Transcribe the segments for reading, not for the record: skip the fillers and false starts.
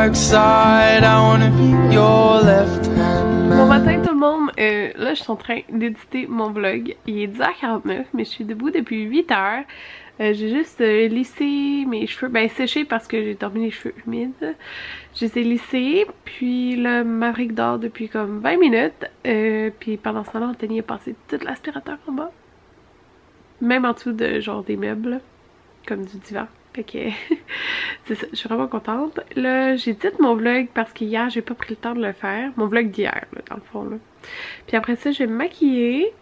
dark side. I wanna be your left hand man. Bon matin tout le monde, là je suis en train d'éditer mon vlog. Il est 10h49 mais je suis debout depuis 8h. J'ai juste lissé mes cheveux, ben séché parce que j'ai dormi les cheveux humides. Je les ai lissés, puis le Maverick dort depuis comme 20 minutes. Puis pendant ce temps-là, Anthony a passé tout l'aspirateur en bas. Même en dessous de genre des meubles, comme du divan. Fait que c'est ça, je suis vraiment contente. Là, j'édite mon vlog parce qu'hier, j'ai pas pris le temps de le faire. Mon vlog d'hier, dans le fond. Là. Puis après ça, je vais me maquiller.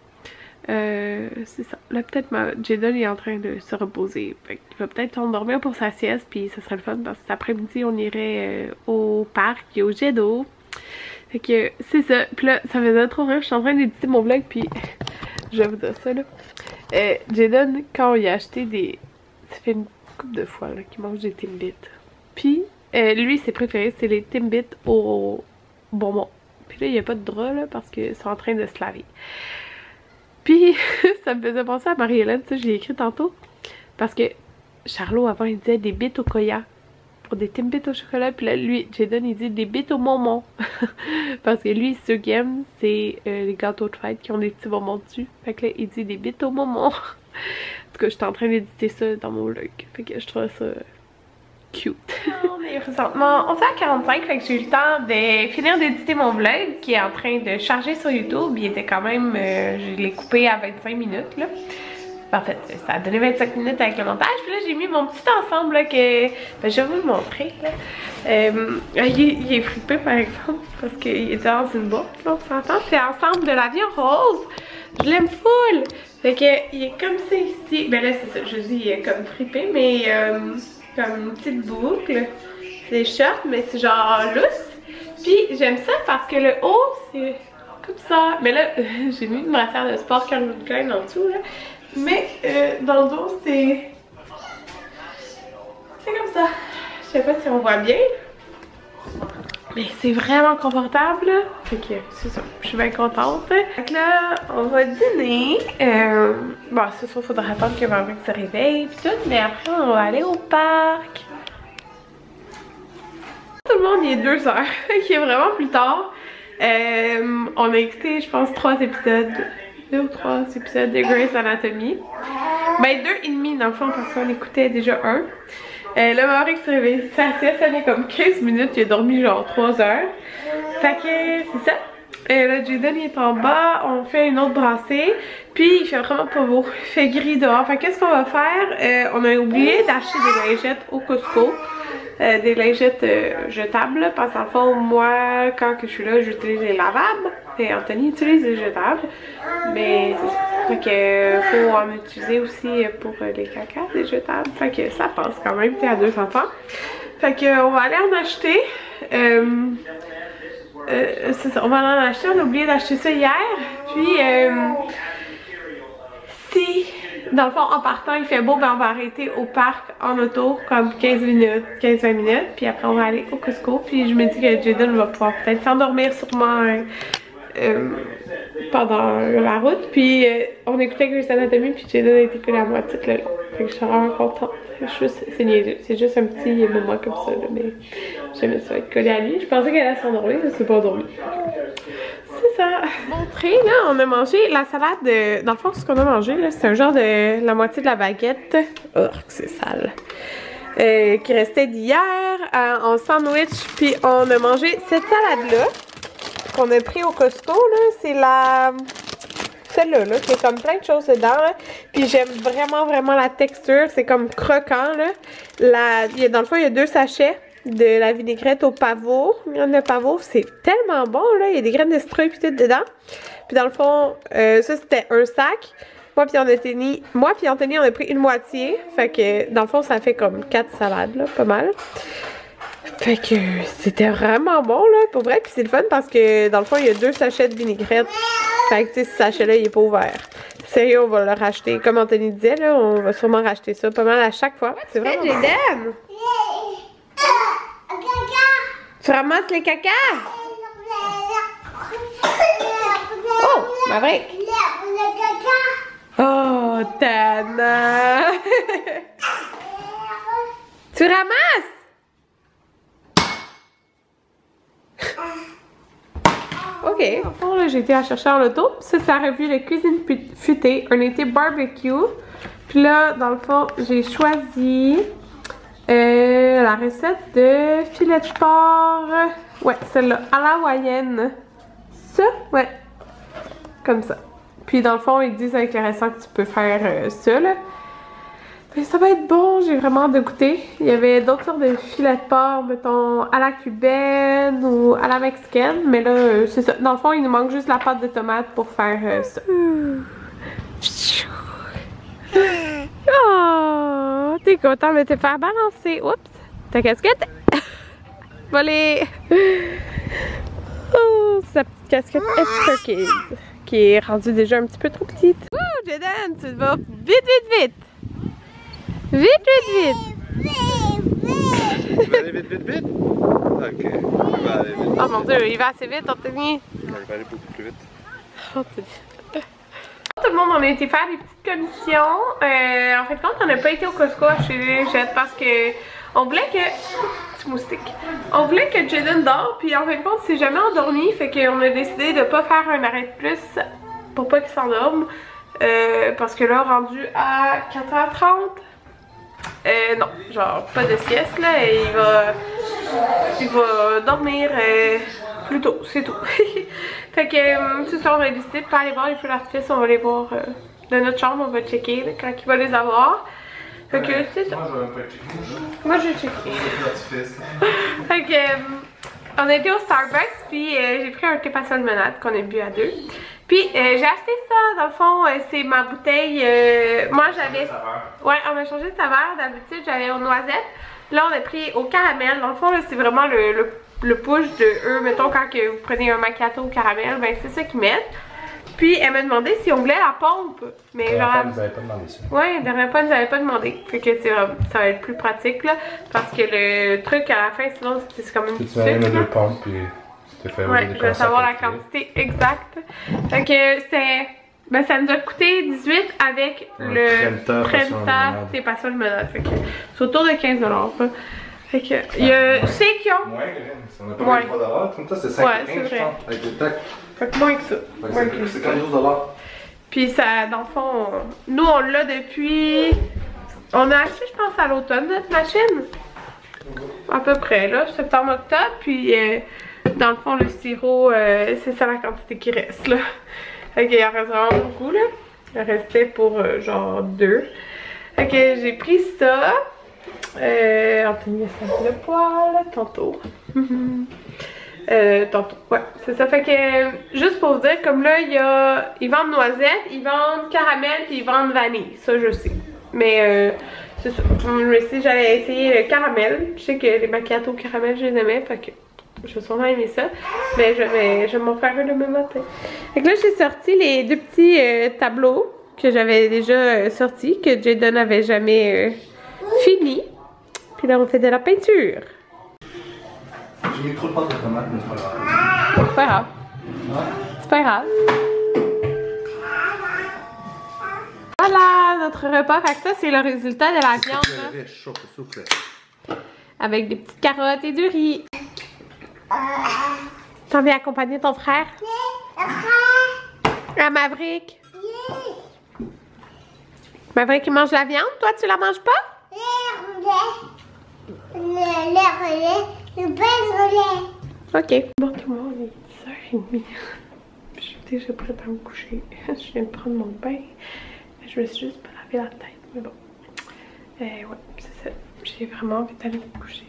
C'est ça. Là, peut-être Jaden est en train de se reposer. Fait qu'il va peut-être endormir pour sa sieste. Puis ça serait le fun parce que cet après-midi, on irait au parc et au jet d'eau. Fait que c'est ça. Puis là, ça faisait trop rire. Je suis en train d'éditer mon vlog. Puis je vais vous dire ça là. Jaden, quand il a acheté des. Ça fait une couple de fois qu'il mange des Timbits. Puis lui, ses préférés, c'est les Timbits au bonbon. Puis là, il n'y a pas de drap là parce qu'ils sont en train de se laver. Puis, ça me faisait penser à Marie-Hélène, ça, je l'ai écrit tantôt. Parce que Charlot, avant, il disait des bits au koya. Pour des Timbits au chocolat. Puis là, lui, Jaden, il dit des bits au bonbon. Parce que lui, ceux qu'il aime, c'est les gâteaux de fête qui ont des petits bonbons dessus. Fait que là, il dit des bits au bonbon. En tout cas, j'étais en train d'éditer ça dans mon vlog. Fait que je trouve ça cute. On est présentement 11h45, fait que j'ai eu le temps de finir d'éditer mon vlog qui est en train de charger sur YouTube. Il était quand même, je l'ai coupé à 25 minutes là. En fait, ça a donné 25 minutes avec le montage. Puis là, j'ai mis mon petit ensemble là que, ben, je vais vous le montrer là. Il est frippé par exemple parce qu'il est dans une boîte là, on s'entend. C'est ensemble de l'avion rose. Je l'aime full. Fait que il est comme ça ici. Ben là, c'est ça, je dis il est comme frippé, mais comme une petite boucle. C'est short, mais c'est genre lousse. Puis j'aime ça parce que le haut, c'est comme ça. Mais là, j'ai mis une brassière de sport Calvin Klein en dessous, là. Mais dans le dos, c'est comme ça. Je sais pas si on voit bien. Mais c'est vraiment confortable. Fait que c'est ça. Je suis bien contente. Donc là, on va dîner. Bon, c'est sûr, il faudra attendre que ma mère se réveille puis tout. Mais après, on va aller au parc. Tout le monde, il est 2h. Il est vraiment plus tard. On a écouté, je pense, 3 épisodes. 2 ou 3 épisodes de Grey's Anatomy. Ben 2 et demi dans le fond parce qu'on écoutait déjà un. Là, ma mère s'est réveillée, ça fait comme 15 minutes, il a dormi genre 3 heures. Fait que c'est ça. Là, Jaden il est en bas, on fait une autre brassée. Puis il fait vraiment pas beau, il fait gris dehors. Fait qu'est-ce qu'on va faire? On a oublié d'acheter des lingettes au Costco. Des lingettes jetables parce qu'en fond moi quand que je suis là j'utilise les lavables et Anthony utilise les jetables mais c'est ça. Fait que faut en utiliser aussi pour les cacas des jetables, fait que ça passe quand même, t'es à 2 enfants, fait que on va aller en acheter. C'est ça, on va en acheter, on a oublié d'acheter ça hier, puis si dans le fond, en partant, il fait beau, ben on va arrêter au parc en auto comme 15 minutes, 15-20 minutes. Puis après, on va aller au Costco. Puis je me dis que Jaden va pouvoir peut-être s'endormir sûrement pendant la route. Puis on écoutait Grey's Anatomy, puis Jaden a été collé à moi toute le long. Fait que je suis vraiment contente. C'est niaiseux. C'est juste un petit moment comme ça, là, mais j'aimais ça être collée à lui. Je pensais qu'elle allait s'endormir, je ne suis pas endormie. C'est ça. Montré, là, on a mangé la salade de... Dans le fond, ce qu'on a mangé, là, c'est un genre de... la moitié de la baguette. Oh, c'est sale. Qui restait d'hier en sandwich. Puis on a mangé cette salade-là qu'on a pris au Costco, là. C'est la... celle-là, là, qui est comme plein de choses dedans, là. Puis j'aime vraiment la texture. C'est comme croquant, là. Dans le fond, il y a 2 sachets de la vinaigrette au pavot. Graines de pavot, c'est tellement bon, là. Il y a des graines de citrouille puis tout dedans. Puis dans le fond, ça c'était un sac. Moi puis Anthony, on a pris une moitié. Fait que dans le fond, ça fait comme 4 salades, là, pas mal. Fait que c'était vraiment bon, là, pour vrai. Puis c'est le fun parce que dans le fond, il y a 2 sachets de vinaigrette. Fait que tu sais, ce sachet-là, il est pas ouvert. Sérieux, on va le racheter. Comme Anthony disait, là, on va sûrement racheter ça pas mal à chaque fois. C'est vraiment Jaden! Tu ramasses les cacas? Oh, Maverick! Oh, Tana! Tu ramasses? Ok, au fond, là, j'ai été la chercher en auto. Ça, c'est la revue de Cuisine Futée, un été barbecue. Puis là, dans le fond, j'ai choisi la recette de filet de porc. Ouais, celle-là, à la hawaïenne. Ça, ouais. Comme ça. Puis dans le fond, ils disent avec les restants que tu peux faire ça, là. Mais ça va être bon, j'ai vraiment hâte de goûter. Il y avait d'autres sortes de filets de porc, mettons à la cubaine ou à la mexicaine. Mais là, c'est ça. Dans le fond, il nous manque juste la pâte de tomate pour faire ça. Oh, t'es content de te faire balancer. Oups, ta casquette. Volée. Oh, sa petite casquette Extra Kids qui est rendue déjà un petit peu trop petite. Oh, Jaden, tu vas vite, vite, vite. Vite, vite, vite! Tu vas aller vite, vite, vite? Ok, il va aller vite. Oh mon dieu, il va assez vite, Anthony! Il va aller beaucoup plus vite. Anthony. Tout le monde, on a été faire des petites commissions. En fait, on n'a pas été au Costco acheter des jettes parce que on voulait que... Petit moustique. On voulait que Jaden dort, puis en fait, il s'est jamais endormi, fait qu'on a décidé de pas faire un arrêt de plus pour pas qu'il s'endorme. Parce que là, rendu à 4h30, non, genre pas de sieste là, et il va dormir plus tôt, c'est tout. Fait que c'est ça, on va décider de pas aller voir les feux d'artifice, on va les voir de notre chambre, on va checker là, quand il va les avoir. Fait que c'est ça. Moi je vais même pas checker. Moi je vais checker. Fait que on a été au Starbucks, puis j'ai pris un thé passion de limonade qu'on a bu à deux. Puis j'ai acheté ça, dans le fond, c'est ma bouteille. Moi j'avais. Ouais, on a changé de saveur. D'habitude j'avais aux noisettes. Là on a pris au caramel. Dans le fond, c'est vraiment le push de eux. Mettons quand que vous prenez un macchiato au caramel, ben c'est ça qu'ils mettent. Puis elle m'a demandé si on voulait la pompe. Mais genre. Elle nous avait pas demandé ça. Ouais, la dernière fois, elle nous avait pas demandé. Fait que ça va être plus pratique là. Parce que le truc à la fin, sinon c'est comme une Tu vas aller mettre deux pompes puis tu te fais ouais, je veux savoir la quantité exacte. Fait que c'était. Ben ça nous a coûté 18 avec le Trenta Thé Passion Limonade. Fait que c'est autour de 15$. Là. Fait que il y a chez qui ont. Ouais, on a pas payé 3$. Trenta c'est 5$, ouais, c'est je pense, avec le tac. Fait que moins que ça. C'est 15$. Puis ça, dans le fond, nous on l'a depuis. On a acheté, je pense, à l'automne notre machine. À peu près, là, septembre-octobre. Puis dans le fond, le sirop, c'est ça la quantité qui reste, là. Fait qu'il en reste vraiment beaucoup, là. Il restait pour genre 2. Fait que j'ai pris ça. Anthony a senti le poil tantôt. Tantôt, ouais, c'est ça. Fait que, juste pour vous dire, comme là, ils vendent noisettes, ils vendent caramel, puis ils vendent vanille. Ça, je sais. Mais, c'est ça. Si j'allais essayer le caramel, je sais que les macchiatos au caramel, je les aimais, fait que je vais sûrement aimer ça. Mais je vais m'en faire un demain matin. Fait que là, j'ai sorti les deux petits tableaux que j'avais déjà sortis, que Jaden n'avait jamais fini. Puis là, on fait de la peinture. J'ai mis trop de pâte de tomate, mais c'est pas grave. C'est pas grave. C'est pas grave. Voilà notre repas. Fait que ça, c'est le résultat de la viande. Avec des petites carottes et du riz. T'en viens accompagner ton frère? À Maverick. Maverick, il mange la viande. Toi, tu la manges pas? Ok. Bon, tout le monde, il est 10h30. Je suis déjà prête à me coucher. Je viens de prendre mon bain. Je me suis juste pas lavé la tête. Mais bon. Ouais, c'est ça. J'ai vraiment envie d'aller me coucher.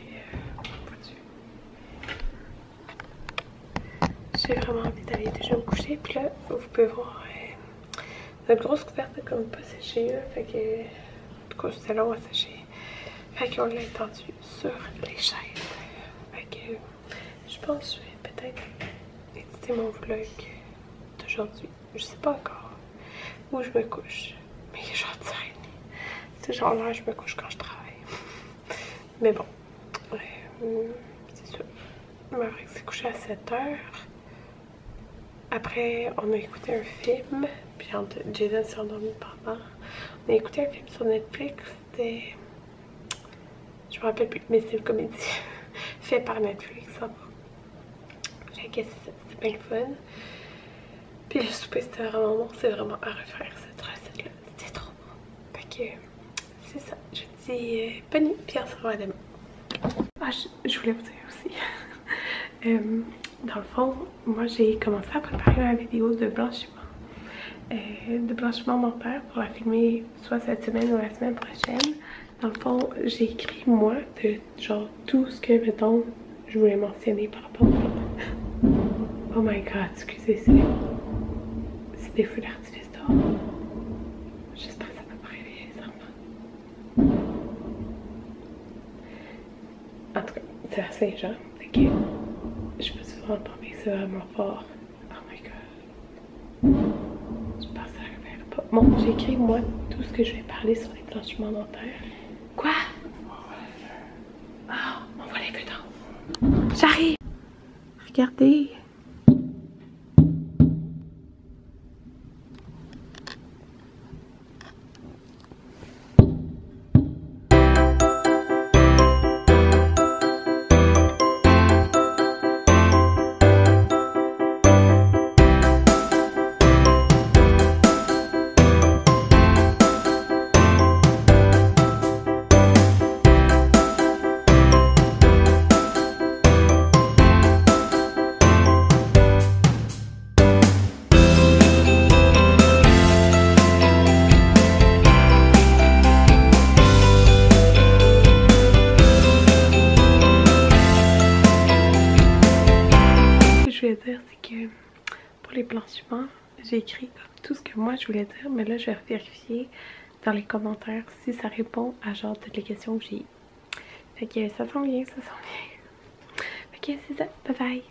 J'ai vraiment envie d'aller déjà me coucher. Puis là, vous pouvez voir notre grosse couverte n'a comme pas séché. Là, fait que. En tout cas, c'était long à sécher. Fait qu'on l'a étendu sur les chaises. Fait que. Je pense que je vais peut-être éditer mon vlog d'aujourd'hui. Je sais pas encore où je me couche. Mais il est genre 10h30. C'est genre là, je me couche quand je travaille. Mais bon. C'est ça. Maverick s'est couché à 7h. Après, on a écouté un film. Puis Jaden s'est endormi pendant. On a écouté un film sur Netflix. C'était. Je me rappelle plus, mais c'est une comédie fait par Netflix. Ça va. que c'est bien le fun. Puis le souper c'était vraiment bon, c'est vraiment à refaire cette recette là, c'était trop bon. Fait que c'est ça, je dis bonne nuit, puis on se revoit demain. Ah, je voulais vous dire aussi, dans le fond, moi j'ai commencé à préparer ma vidéo de blanchiment dentaire pour la filmer soit cette semaine ou la semaine prochaine. Dans le fond, j'ai écrit moi de genre tout ce que, mettons, je voulais mentionner par rapport au... Oh my god, excusez, c'est des feux d'artifice dehors. J'espère que ça va pas réveiller les enfants. En tout cas, c'est à Saint-Jean, fait que je peux souvent entendre, mais c'est vraiment fort. Oh my god. J'espère que ça réveillera pas. Bon, j'ai écrit moi tout ce que je vais parler sur les blanchiments dentaires. Quoi? Oh, on voit les feux d'eau. J'arrive! Regardez! Dire, c'est que pour les blanchiments, j'ai écrit comme tout ce que moi je voulais dire, mais là je vais vérifier dans les commentaires si ça répond à genre toutes les questions que j'ai eues. Fait que ça sent bien, ça sent bien. Fait que c'est ça, bye bye!